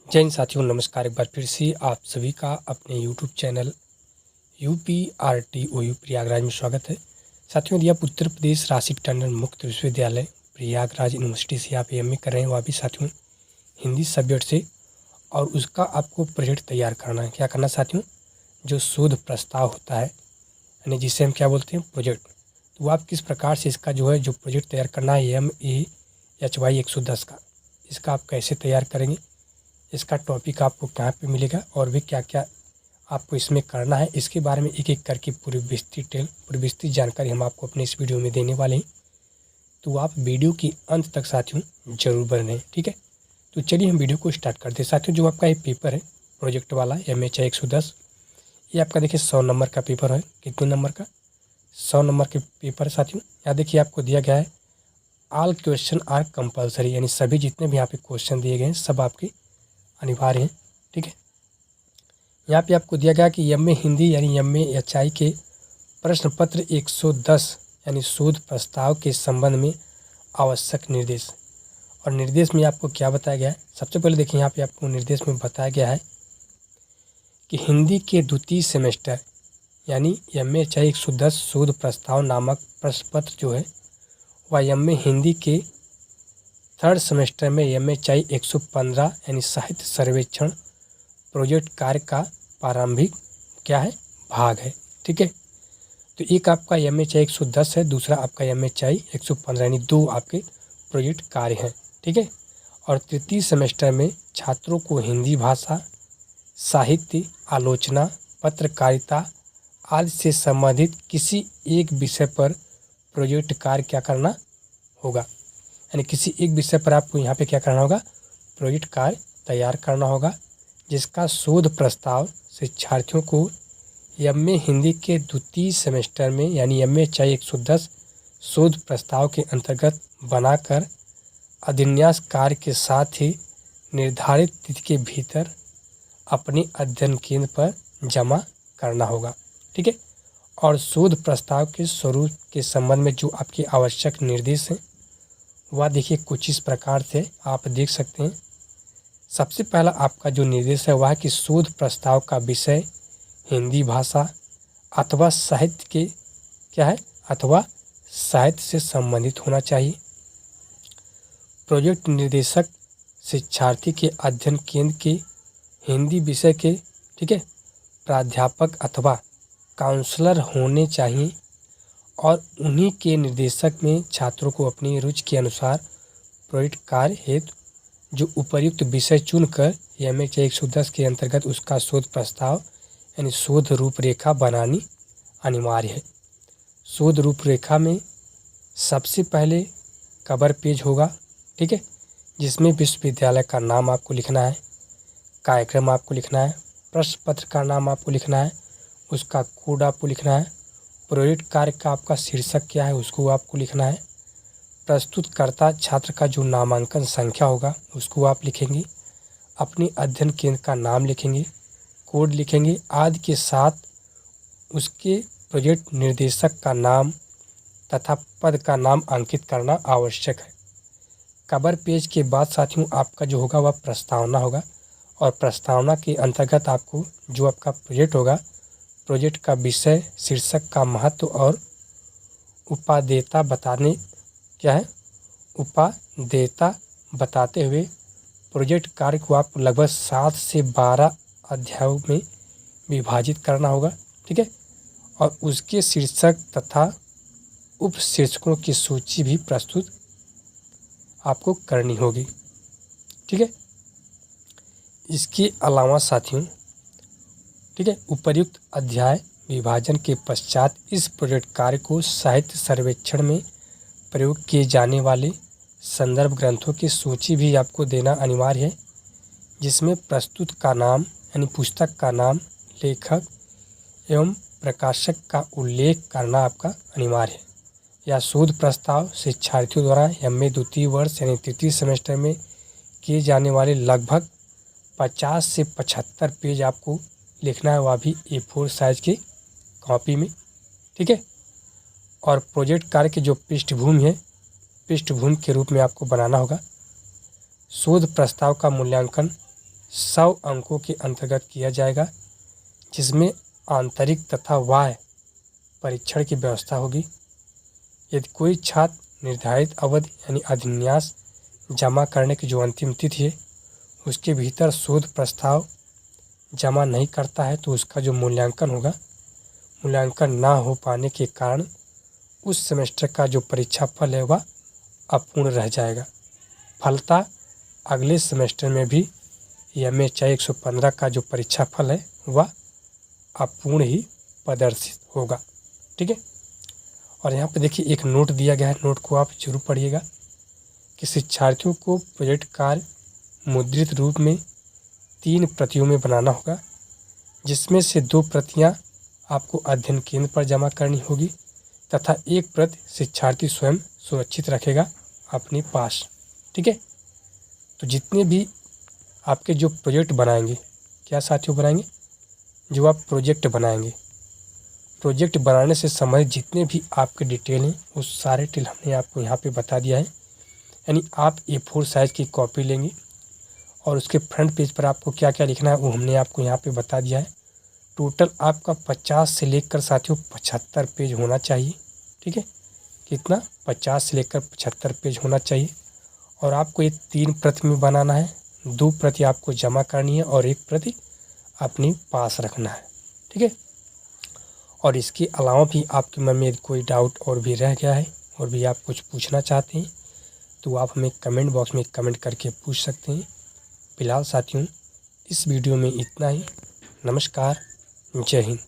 जय हिंद साथियों, नमस्कार। एक बार फिर से आप सभी का अपने यूट्यूब चैनल UPRTOU प्रयागराज में स्वागत है। साथियों, यदि आप उत्तर प्रदेश राशिद टंडन मुक्त विश्वविद्यालय प्रयागराज यूनिवर्सिटी से आप MA कर रहे हैं, वह भी साथियों हिंदी सब्जेक्ट से, और उसका आपको प्रोजेक्ट तैयार करना है। क्या करना साथियों? जो शोध प्रस्ताव होता है, यानी जिसे हम क्या बोलते हैं, प्रोजेक्ट, तो वो आप किस प्रकार से इसका जो प्रोजेक्ट तैयार करना है MAHY 110 का, इसका आप कैसे तैयार करेंगे, इसका टॉपिक आपको कहाँ पे मिलेगा और भी क्या क्या आपको इसमें करना है, इसके बारे में एक एक करके पूरी विस्तृत जानकारी हम आपको अपने इस वीडियो में देने वाले हैं। तो आप वीडियो की अंत तक साथियों जरूर बने, ठीक है। तो चलिए हम वीडियो को स्टार्ट करते हैं। साथियों, जो आपका ये पेपर है प्रोजेक्ट वाला MHI 110, ये आपका देखिए 100 नंबर का पेपर है। कितने नंबर का? 100 नंबर के पेपर साथियों। यहाँ देखिए आपको दिया गया है ऑल क्वेश्चन आर कंपल्सरी, यानी सभी जितने भी यहाँ पे क्वेश्चन दिए गए हैं सब आपके अनिवार्य हैं, ठीक है। यहाँ पे आपको दिया गया कि MA हिंदी यानी MAHI के प्रश्न पत्र 110 यानी शोध प्रस्ताव के संबंध में आवश्यक निर्देश। और निर्देश में आपको क्या बताया गया है? सबसे पहले देखिए, यहाँ पे आपको निर्देश में बताया गया है कि हिंदी के द्वितीय सेमेस्टर यानी MAHI 110 शोध प्रस्ताव नामक प्रश्न पत्र जो है वह MA हिंदी के थर्ड सेमेस्टर में MHI 115 यानी साहित्य सर्वेक्षण प्रोजेक्ट कार्य का प्रारंभिक क्या है, भाग है, ठीक है। तो एक आपका MHI 110 है, दूसरा आपका MHI 115, यानी दो आपके प्रोजेक्ट कार्य हैं, ठीक है। और तृतीय सेमेस्टर में छात्रों को हिंदी भाषा, साहित्य, आलोचना, पत्रकारिता आदि से संबंधित किसी एक विषय पर प्रोजेक्ट कार्य क्या करना होगा, यानी किसी एक विषय पर आपको यहाँ पे क्या करना होगा, प्रोजेक्ट कार्य तैयार करना होगा, जिसका शोध प्रस्ताव शिक्षार्थियों को MA हिंदी के द्वितीय सेमेस्टर में यानी MHI 110 शोध प्रस्ताव के अंतर्गत बनाकर अभिन्यास कार्य के साथ ही निर्धारित तिथि के भीतर अपने अध्ययन केंद्र पर जमा करना होगा, ठीक है। और शोध प्रस्ताव के स्वरूप के संबंध में जो आपके आवश्यक निर्देश हैं वह देखिए कुछ इस प्रकार से आप देख सकते हैं। सबसे पहला आपका जो निर्देश है वह है कि शोध प्रस्ताव का विषय हिंदी भाषा अथवा साहित्य के क्या है, अथवा साहित्य से संबंधित होना चाहिए। प्रोजेक्ट निर्देशक शिक्षार्थी के अध्ययन केंद्र के हिंदी विषय के, ठीक है, प्राध्यापक अथवा काउंसलर होने चाहिए और उन्हीं के निर्देशक में छात्रों को अपनी रुचि के अनुसार प्रोजेक्ट कार्य हेतु जो उपर्युक्त विषय चुनकर MHI 110 के अंतर्गत उसका शोध प्रस्ताव यानी शोध रूपरेखा बनानी अनिवार्य है। शोध रूपरेखा में सबसे पहले कवर पेज होगा, ठीक है, जिसमें विश्वविद्यालय का नाम आपको लिखना है, कार्यक्रम आपको लिखना है, प्रश्न पत्र का नाम आपको लिखना है, उसका कोड आपको लिखना है, प्रोजेक्ट कार्य का आपका शीर्षक क्या है उसको आपको लिखना है, प्रस्तुतकर्ता छात्र का जो नामांकन संख्या होगा उसको आप लिखेंगे, अपने अध्ययन केंद्र का नाम लिखेंगे, कोड लिखेंगे आदि के साथ उसके प्रोजेक्ट निर्देशक का नाम तथा पद का नाम अंकित करना आवश्यक है। कवर पेज के बाद साथियों आपका जो होगा वह प्रस्तावना होगा, और प्रस्तावना के अंतर्गत आपको जो आपका प्रोजेक्ट होगा, प्रोजेक्ट का विषय, शीर्षक का महत्व और उपादेयता बताने क्या है, उपादेयता बताते हुए प्रोजेक्ट कार्य को आप लगभग 7 से 12 अध्यायों में विभाजित करना होगा, ठीक है। और उसके शीर्षक तथा उपशीर्षकों की सूची भी प्रस्तुत आपको करनी होगी, ठीक है। इसके अलावा साथियों, ठीक है, उपर्युक्त अध्याय विभाजन के पश्चात इस प्रोजेक्ट कार्य को साहित्य सर्वेक्षण में प्रयोग किए जाने वाले संदर्भ ग्रंथों की सूची भी आपको देना अनिवार्य है, जिसमें प्रस्तुत का नाम यानी पुस्तक का नाम, लेखक एवं प्रकाशक का उल्लेख करना आपका अनिवार्य है। यह शोध प्रस्ताव शिक्षार्थियों द्वारा MA द्वितीय वर्ष यानी तृतीय सेमेस्टर में किए जाने वाले लगभग 50 से 75 पेज आपको लिखना है, वह भी A4 साइज की कॉपी में, ठीक है। और प्रोजेक्ट कार्य की जो पृष्ठभूमि है, पृष्ठभूमि के रूप में आपको बनाना होगा। शोध प्रस्ताव का मूल्यांकन 100 अंकों के अंतर्गत किया जाएगा, जिसमें आंतरिक तथा बाह्य परीक्षण की व्यवस्था होगी। यदि कोई छात्र निर्धारित अवधि यानी अधिन्यास जमा करने की जो अंतिम तिथि है उसके भीतर शोध प्रस्ताव जमा नहीं करता है तो उसका जो मूल्यांकन होगा, मूल्यांकन ना हो पाने के कारण उस सेमेस्टर का जो परीक्षा फल है वह अपूर्ण रह जाएगा। फलतः अगले सेमेस्टर में भी MA 115 का जो परीक्षा फल है वह अपूर्ण ही प्रदर्शित होगा। ठीक है। और यहाँ पे देखिए एक नोट दिया गया है, नोट को आप जरूर पढ़िएगा कि शिक्षार्थियों को प्रोजेक्ट कार्य मुद्रित रूप में 3 प्रतियों में बनाना होगा, जिसमें से 2 प्रतियां आपको अध्ययन केंद्र पर जमा करनी होगी तथा 1 प्रति शिक्षार्थी स्वयं सुरक्षित रखेगा अपने पास। ठीक है। तो जितने भी आपके जो प्रोजेक्ट बनाएंगे, क्या साथियों बनाएंगे, जो आप प्रोजेक्ट बनाएंगे, प्रोजेक्ट बनाने से संबंधित जितने भी आपके डिटेल हैं वो सारे डिटेल हमने आपको यहाँ पे बता दिया है। यानी आप A4 साइज़ की कॉपी लेंगे और उसके फ्रंट पेज पर आपको क्या क्या लिखना है वो हमने आपको यहाँ पे बता दिया है। टोटल आपका 50 से लेकर साथियों 75 पेज होना चाहिए। ठीक है। कितना, 50 से लेकर 75 पेज होना चाहिए। और आपको ये 3 प्रति में बनाना है, 2 प्रति आपको जमा करनी है और 1 प्रति अपने पास रखना है। ठीक है। और इसके अलावा भी आपके मन में कोई डाउट और भी रह गया है और भी आप कुछ पूछना चाहते हैं तो आप हमें कमेंट बॉक्स में कमेंट करके पूछ सकते हैं। फिलहाल साथियों इस वीडियो में इतना ही। नमस्कार, जय हिंद।